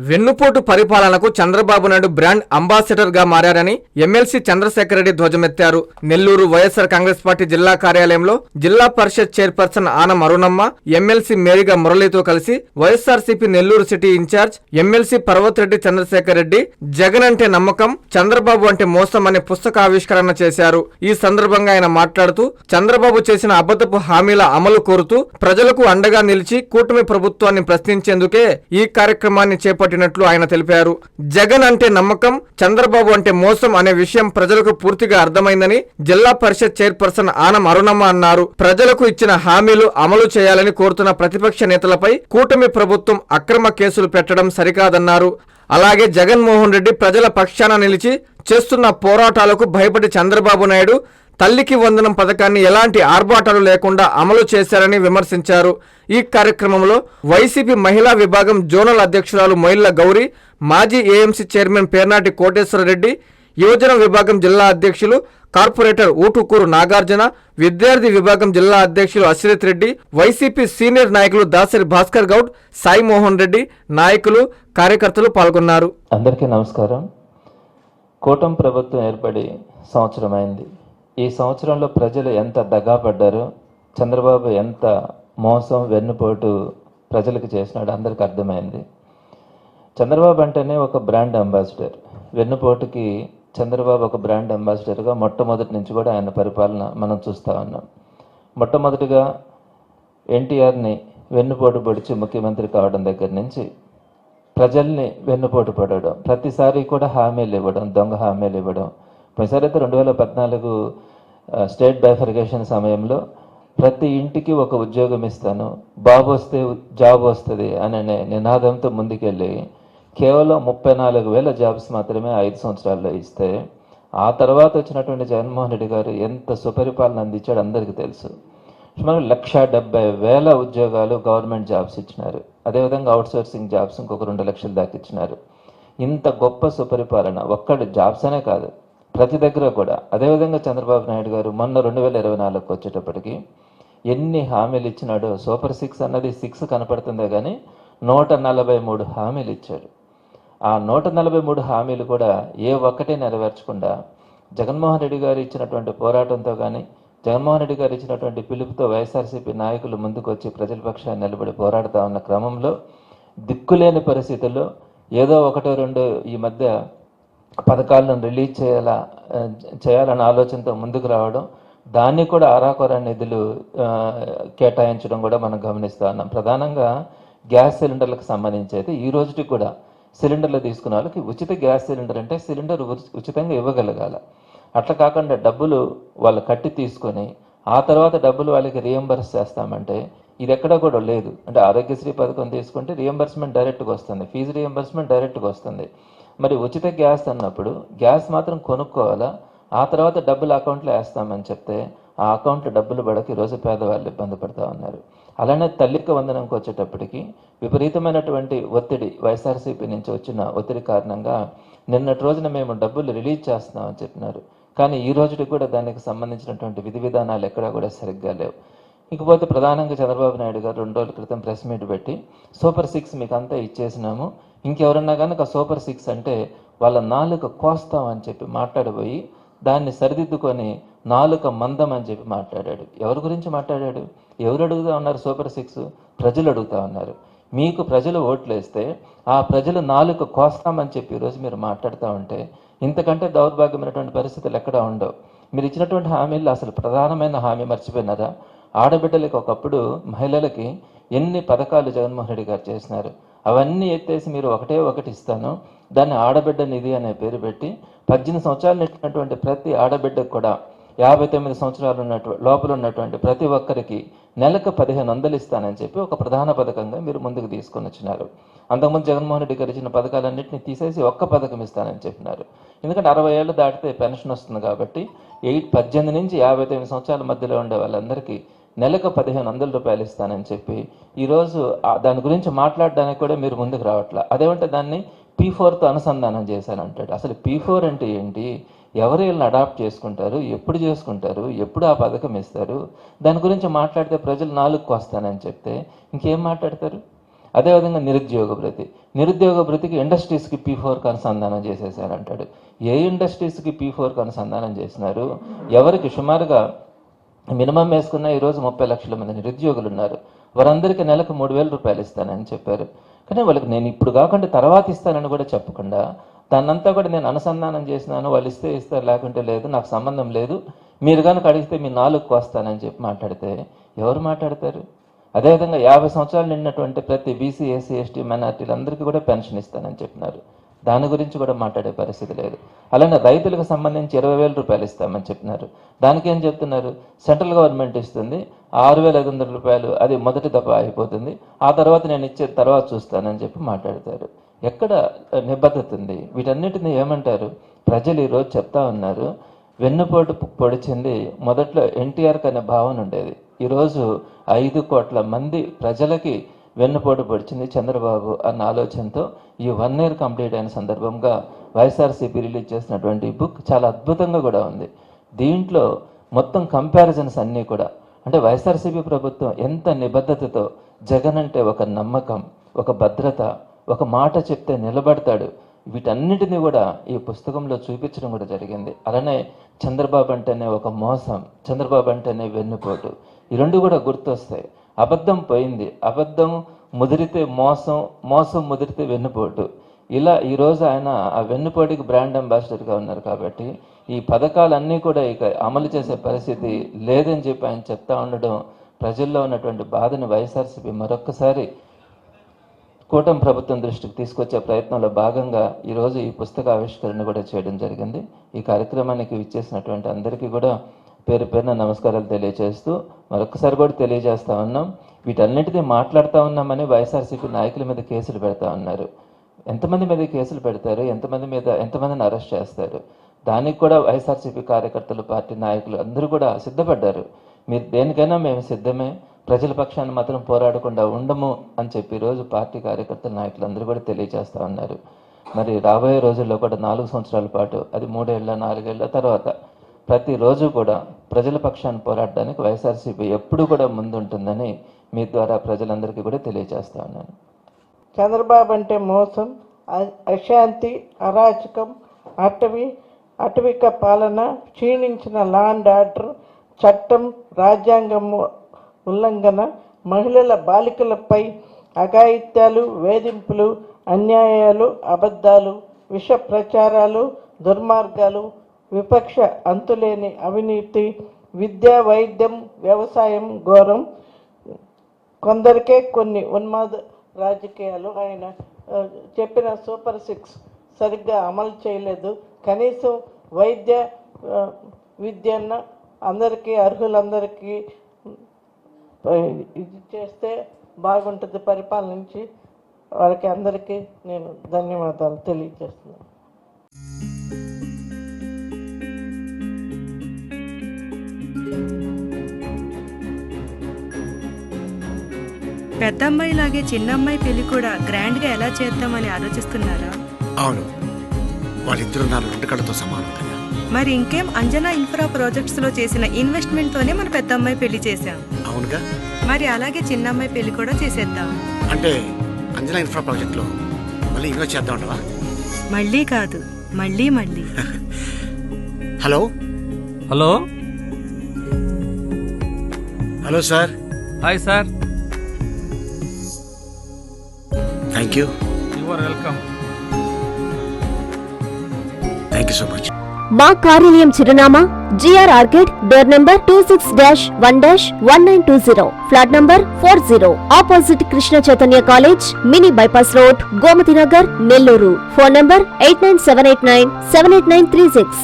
వెన్నుపోటు పరిపాలనకు Chandrababu Naidu brand ambassador గా మారని ఎమ్మెల్సీ చంద్రశేఖర్ రెడ్డి ధ్వజమెత్తారు. నెల్లూరు వైఎస్ఆర్ కాంగ్రెస్ పార్టీ జిల్లా కార్యాలయంలో జిల్లా పరిషత్ చైర్పర్సన్ ఆనం అరుణమ్మ, ఎమ్మెల్సీ మేరిగా మురళితో కలిసి YSRCP Nellore city incharge MLC Parvathareddy Chandrasekhar Reddy Jagan అంటే నమ్మకం, చంద్రబాబు అంటే మోసం అనే పుస్తకావిష్కరణ చేశారు. ఈ సందర్భంగా ఆయన మాట్లాడుతూ చంద్రబాబు చేసిన అబద్ధపు హామీల అమలు కోరుతూ ప్రజలకు అండగా నిలిచి కూటమి ప్రభుత్వాన్ని ప్రశ్నించేందుకే ఈ కార్యక్రమాన్ని చేపట్టినట్లు ఆయన తెలిపారు. జగన్ అంటే నమ్మకం, చంద్రబాబు అంటే మోసం అనే విషయం ప్రజలకు పూర్తిగా అర్థమైందని జిల్లా పరిషత్ చైర్పర్సన్ ఆనం అరుణమ్మ అన్నారు. ప్రజలకు ఇచ్చిన హామీలు అమలు చేయాలని కోరుతున్న ప్రతిపక్ష నేతలపై కూటమి ప్రభుత్వం అక్రమ కేసులు పెట్టడం సరికాదన్నారు. అలాగే జగన్మోహన్ రెడ్డి ప్రజల పక్షాన నిలిచి చేస్తున్న పోరాటాలకు భయపడి చంద్రబాబు నాయుడు తల్లికి వందనం పథకాన్ని ఎలాంటి ఆర్భాటాలు లేకుండా అమలు చేశారని విమర్శించారు. ఈ కార్యక్రమంలో వైసీపీ మహిళా విభాగం జోనల్ అధ్యక్షురాలు మొయిల్ల గౌరీ, మాజీ ఏఎంసీ చైర్మన్ పేర్నాటి కోటేశ్వరరెడ్డి, యువజన విభాగం జిల్లా అధ్యక్షులు కార్పొరేటర్ ఊటుకూరు నాగార్జున, విద్యార్థి విభాగం జిల్లా అధ్యక్షులు అశ్రిత్ రెడ్డి, వైసీపీ సీనియర్ నాయకులు దాసరి భాస్కర్ గౌడ్, సాయి మోహన్ రెడ్డి, నాయకులు కార్యకర్తలు పాల్గొన్నారు. అందరికీ నమస్కారం. కూటమి ప్రభుత్వం ఏర్పడి సంవత్సరమైంది. ఈ సంవత్సరంలో ప్రజలు ఎంత దగాపడ్డారో, చంద్రబాబు ఎంత మోసం వెన్నుపోటు ప్రజలకు చేసినాడు అందరికీ అర్థమైంది. చంద్రబాబు అంటేనే ఒక బ్రాండ్ అంబాసిడర్. వెన్నుపోటుకి చంద్రబాబు ఒక బ్రాండ్ అంబాసిడర్గా మొట్టమొదటి నుంచి కూడా ఆయన పరిపాలన మనం చూస్తూ ఉన్నాం. మొట్టమొదటిగా ఎన్టీఆర్ని వెన్నుపోటు పొడిచి ముఖ్యమంత్రి కావడం దగ్గర నుంచి ప్రజల్ని వెన్నుపోటు పడడం, ప్రతిసారి కూడా హామీలు ఇవ్వడం, దొంగ హామీలు ఇవ్వడం. పోయినసారి అయితే 2014 స్టేట్ బైఫర్గేషన్ సమయంలో ప్రతి ఇంటికి ఒక ఉద్యోగం ఇస్తాను, బాబు వస్తే జాబ్ వస్తుంది అనే నినాదంతో ముందుకెళ్ళి కేవలం 34,000 జాబ్స్ మాత్రమే 5 సంవత్సరాల్లో ఇస్తే, ఆ తర్వాత వచ్చినటువంటి జగన్మోహన్ రెడ్డి గారు ఎంత సుపరిపాలన అందించాడు అందరికీ తెలుసు. సుమారు 170,000 ఉద్యోగాలు గవర్నమెంట్ జాబ్స్ ఇచ్చినారు. అదేవిధంగా అవుట్సోర్సింగ్ జాబ్స్ ఇంకొక 2 లక్షల దాకా ఇచ్చినారు. ఇంత గొప్ప సుపరిపాలన ఒక్కడు జాబ్స్ అనే కాదు, ప్రతి దగ్గర కూడా. అదేవిధంగా చంద్రబాబు నాయుడు గారు మొన్న 2024 వచ్చేటప్పటికి ఎన్ని హామీలు ఇచ్చినాడో, సూపర్ 6 అన్నది 6 కనపడుతుందే కానీ 143 హామీలు ఇచ్చాడు. ఆ 143 హామీలు కూడా ఏ ఒక్కటే నెరవేర్చకుండా జగన్మోహన్ రెడ్డి గారు ఇచ్చినటువంటి పోరాటంతో కానీ, జగన్మోహన్ రెడ్డి గారు ఇచ్చినటువంటి పిలుపుతో వైఎస్ఆర్సీపీ నాయకులు ముందుకు వచ్చి ప్రజల పక్షాన్ని నిలబడి పోరాడుతూ ఉన్న క్రమంలో దిక్కులేని పరిస్థితుల్లో ఏదో 1-2 ఈ మధ్య పథకాలను రిలీజ్ చేయాలన్న ఆలోచనతో ముందుకు రావడం, దాన్ని కూడా ఆరాకొర నిధులు కేటాయించడం కూడా మనం గమనిస్తూ ఉన్నాం. ప్రధానంగా గ్యాస్ సిలిండర్లకు సంబంధించి అయితే ఈ రోజుకి కూడా సిలిండర్లు తీసుకున్న వాళ్ళకి ఉచిత గ్యాస్ సిలిండర్ అంటే సిలిండర్ ఉచితంగా ఇవ్వగలగాల. అట్లా కాకుండా డబ్బులు వాళ్ళు కట్టి తీసుకొని ఆ తర్వాత డబ్బులు వాళ్ళకి రియంబర్స్ చేస్తామంటే ఇది ఎక్కడా కూడా లేదు. అంటే ఆరోగ్యశ్రీ పథకం తీసుకుంటే రియంబర్స్మెంట్ డైరెక్ట్గా వస్తుంది, ఫీజు రియంబర్స్మెంట్ డైరెక్ట్గా వస్తుంది. మరి ఉచిత గ్యాస్ అన్నప్పుడు గ్యాస్ మాత్రం కొనుక్కోవాలా, ఆ తర్వాత డబ్బులు అకౌంట్లో వేస్తామని చెప్తే ఆ అకౌంట్లో డబ్బులు పడక ఈరోజు పేదవాళ్ళు ఇబ్బంది పడుతూ ఉన్నారు. అలానే తల్లికి వందనంకి వచ్చేటప్పటికి విపరీతమైనటువంటి ఒత్తిడి, వైఎస్ఆర్సీపీ నుంచి వచ్చిన ఒత్తిడి కారణంగా నిన్నటి రోజున మేము డబ్బులు రిలీజ్ చేస్తున్నామని చెప్పినారు. కానీ ఈ రోజుకి కూడా దానికి సంబంధించినటువంటి విధి విధానాలు ఎక్కడా కూడా సరిగ్గా లేవు. ఇకపోతే ప్రధానంగా చంద్రబాబు నాయుడు గారు 2 రోజుల క్రితం ప్రెస్ మీట్ పెట్టి సూపర్ 6 మీకు అంతా ఇచ్చేసినాము, ఇంకెవరన్నా కనుక సూపర్ 6 అంటే వాళ్ళ నాలుక కోస్తామని చెప్పి మాట్లాడబోయి దాన్ని సరిదిద్దుకొని నాలుక మందం అని చెప్పి మాట్లాడాడు. ఎవరి గురించి మాట్లాడాడు? ఎవరు అడుగుతూ ఉన్నారు? సూపర్ 6 ప్రజలు అడుగుతూ ఉన్నారు. మీకు ప్రజలు ఓట్లు వేస్తే ఆ ప్రజలు నాలుక కోస్తామని చెప్పి ఈరోజు మీరు మాట్లాడుతూ ఉంటే ఇంతకంటే దౌర్భాగ్యమైనటువంటి పరిస్థితులు ఎక్కడా ఉండవు. మీరు ఇచ్చినటువంటి హామీలు అసలు ప్రధానమైన హామీ మర్చిపోయినారా? ఆడబిడ్డలకి ఒకప్పుడు మహిళలకి ఎన్ని పథకాలు జగన్మోహన్ రెడ్డి గారు చేసినారు, అవన్నీ ఎత్తేసి మీరు ఒకటి ఇస్తాను, దాన్ని ఆడబిడ్డ నిధి అనే పేరు పెట్టి 18 సంవత్సరాలు నిండినటువంటి ప్రతి ఆడబిడ్డకు కూడా 59 సంవత్సరాలు లోపల ఉన్నటువంటి ప్రతి ఒక్కరికి నెలకు 1,500 ఇస్తానని చెప్పి ఒక ప్రధాన పథకంగా మీరు ముందుకు తీసుకొని వచ్చినారు. అంతకుముందు జగన్మోహన్ రెడ్డి గారు ఇచ్చిన పథకాలన్నింటినీ తీసేసి ఒక్క పథకం ఇస్తానని చెప్పినారు. ఎందుకంటే 60 ఏళ్ళు దాటితే పెన్షన్ వస్తుంది కాబట్టి 18 నుంచి 59 సంవత్సరాల మధ్యలో ఉండే వాళ్ళందరికీ నెలకు 1,500 రూపాయలు ఇస్తానని చెప్పి ఈరోజు దాని గురించి మాట్లాడడానికి కూడా మీరు ముందుకు రావట్లా. అదేమంటే దాన్ని P4తో అనుసంధానం చేశానంటాడు. అసలు P4 అంటే ఏంటి? ఎవరు వీళ్ళని అడాప్ట్ చేసుకుంటారు, ఎప్పుడు చేసుకుంటారు, ఎప్పుడు ఆ పథకం ఇస్తారు? దాని గురించి మాట్లాడితే ప్రజలు నాలుగుకు వస్తానని చెప్తే ఇంకేం మాట్లాడతారు? అదేవిధంగా నిరుద్యోగ భృతికి ఇండస్ట్రీస్కి P4కి అనుసంధానం చేసేసారంటాడు. ఏ ఇండస్ట్రీస్కి P4కి అనుసంధానం చేసినారు? ఎవరికి సుమారుగా మినిమం వేసుకున్న ఈరోజు 30 లక్షల మంది నిరుద్యోగులు ఉన్నారు. వారందరికీ నెలకు 3,000 రూపాయలు ఇస్తానని చెప్పారు. కానీ వాళ్ళకి నేను ఇప్పుడు కాకుండా తర్వాత ఇస్తానని కూడా చెప్పకుండా దాన్నంతా కూడా నేను అనుసంధానం చేసినాను, వాళ్ళు ఇస్తే ఇస్తారు లేకుంటే లేదు, నాకు సంబంధం లేదు, మీరు కనుక అడిగితే మీ 4కు వస్తానని చెప్పి మాట్లాడితే ఎవరు మాట్లాడతారు? అదేవిధంగా 50 సంవత్సరాలు నిన్నటువంటి ప్రతి బీసీ, ఎస్సీ, ఎస్టీ మైనార్టీలందరికీ కూడా పెన్షన్ ఇస్తానని చెప్పినారు. దాని గురించి కూడా మాట్లాడే పరిస్థితి లేదు. అలానే రైతులకు సంబంధించి 20,000 రూపాయలు ఇస్తామని చెప్పినారు. దానికి ఏం చెప్తున్నారు? సెంట్రల్ గవర్నమెంట్ ఇస్తుంది 6,500 రూపాయలు, అది మొదటి దఫ అయిపోతుంది, ఆ తర్వాత నేను ఇచ్చే తర్వాత చూస్తానని చెప్పి మాట్లాడతారు. ఎక్కడ నిబద్ధత ఉంది? వీటన్నిటిని ఏమంటారు? ప్రజలు ఈరోజు చెప్తా ఉన్నారు, వెన్నుపోటు పొడిచింది మొదట్లో ఎన్టీఆర్కి అనే భావన ఉండేది. ఈరోజు 5 కోట్ల మంది ప్రజలకి వెన్నుపోటు పొడిచింది చంద్రబాబు అన్న ఆలోచనతో ఈ 1 year కంప్లీట్ అయిన సందర్భంగా వైఎస్ఆర్సీపీ రిలీజ్ చేసినటువంటి బుక్ చాలా అద్భుతంగా కూడా ఉంది. దీంట్లో మొత్తం కంపారిజన్స్ అన్నీ కూడా, అంటే వైఎస్ఆర్సీపీ ప్రభుత్వం ఎంత నిబద్ధతతో, జగన్ అంటే ఒక నమ్మకం, ఒక భద్రత, ఒక మాట చెప్తే నిలబడతాడు, వీటన్నిటిని కూడా ఈ పుస్తకంలో చూపించడం కూడా జరిగింది. అలానే చంద్రబాబు అంటేనే ఒక మోసం, చంద్రబాబు అంటేనే వెన్నుపోటు, ఈ రెండు కూడా గుర్తొస్తాయి. అబద్ధం పోయింది, అబద్ధం ముదిరితే మోసం, మోసం ముదిరితే వెన్నుపోటు. ఇలా ఈరోజు ఆయన ఆ వెన్నుపోటుకి బ్రాండ్ అంబాసిడర్గా ఉన్నారు. కాబట్టి ఈ పథకాలన్నీ కూడా ఇక అమలు చేసే పరిస్థితి లేదని చెప్పి ఆయన చెప్తా ఉండడం ప్రజల్లో ఉన్నటువంటి బాధను వైఎస్ఆర్సీపీ మరొక్కసారి కూటమి ప్రభుత్వం దృష్టికి తీసుకొచ్చే ప్రయత్నంలో భాగంగా ఈరోజు ఈ పుస్తక ఆవిష్కరణ కూడా చేయడం జరిగింది. ఈ కార్యక్రమానికి విచ్చేసినటువంటి అందరికీ కూడా పేరు పేరున నమస్కారాలు తెలియజేస్తూ మరొకసారి కూడా తెలియజేస్తా ఉన్నాం, వీటన్నిటినీ మాట్లాడుతూ ఉన్నామని వైఎస్ఆర్సీపీ నాయకుల మీద కేసులు పెడతా ఉన్నారు. ఎంతమంది మీద కేసులు పెడతారు? ఎంతమందిని అరెస్ట్ చేస్తారు? దానికి కూడా వైఎస్ఆర్సీపీ కార్యకర్తలు, పార్టీ నాయకులు అందరూ కూడా సిద్ధపడ్డారు. మీరు దేనికైనా మేము సిద్ధమే, ప్రజల పక్షాన్ని మాత్రం పోరాడకుండా ఉండము అని చెప్పి ఈరోజు పార్టీ కార్యకర్తల నాయకులు అందరూ కూడా తెలియజేస్తూ ఉన్నారు. మరి రాబోయే రోజుల్లో కూడా 4 సంవత్సరాల పాటు, అది 3 ఏళ్ళ 4 ఏళ్ళ తర్వాత ప్రతిరోజు కూడా ప్రజల పక్షాన్ని పోరాడడానికి వైఎస్ఆర్సీపీ ఎప్పుడు కూడా ముందుంటుందని మీ ద్వారా ప్రజలందరికీ కూడా తెలియజేస్తా ఉన్నాను. చంద్రబాబు అంటే మోసం, అశాంతి, అరాచకం, అటవిక పాలన, క్షీణించిన లా అండ్ ఆర్డర్, చట్టం, రాజ్యాంగం ఉల్లంఘన, మహిళల బాలికలపై అఘాయిత్యాలు, వేధింపులు, అన్యాయాలు, అబద్ధాలు, విష ప్రచారాలు, దుర్మార్గాలు, విపక్ష అంతులేని అవినీతి, విద్య, వైద్యం, వ్యవసాయం ఘోరం, కొందరికే కొన్ని ఉన్మాద రాజకీయాలు. ఆయన చెప్పిన సూపర్ 6 సరిగ్గా అమలు చేయలేదు. కనీసం వైద్య విద్యను అందరికీ, అర్హులందరికీ ఇది చేస్తే బాగుంటుంది పరిపాలనించి. వాళ్ళకి అందరికీ నేను ధన్యవాదాలు తెలియజేస్తున్నాను. పెద్దమ్మాయిలాగే చిన్నమ్మాయి పెళ్లి కూడా గ్రాండ్గా ఎలా చేద్దామని ఆలోచిస్తున్నారా? అవును, వాళ్ళిద్దరూ నా 2 కళ్ళతో సమానం కదా. మరి ఇంకేం, అంజనా ఇన్ఫ్రా ప్రాజెక్ట్స్ లో చేసిన ఇన్వెస్ట్మెంట్ తోనే మన పెద్దమ్మాయి పెళ్లి చేశాం. అవునుగా, మరి అలాగే చిన్నమ్మాయి పెళ్లి కూడా చేసేద్దాం. అంటే అంజనా ఇన్ఫ్రా ప్రాజెక్ట్ లో మళ్ళీ ఇన్వెస్ట్ చేద్దాం అంటావా? మళ్ళీ కాదు, మళ్ళీ మళ్ళీ. Hello hello hello sir. Hi sir. Thank you. You are welcome. Thank you so much. మా కార్యాలయం చిరునామా GR orchid, door number 26-1-1920, flat number 40, opposite Krishna Chaitanya college, mini bypass road, Gomathi Nagar, Nellore. Phone number 8978978936.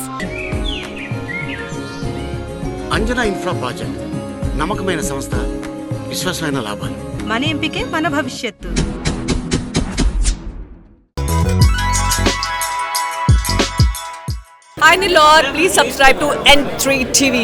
Anjana infra project నమ్మకమైన సంస్థ, విశ్వాసమైన లాభాలు. మన ఎంపికే మన భవిష్యత్తు. Hi Nilor, please subscribe to N3 TV.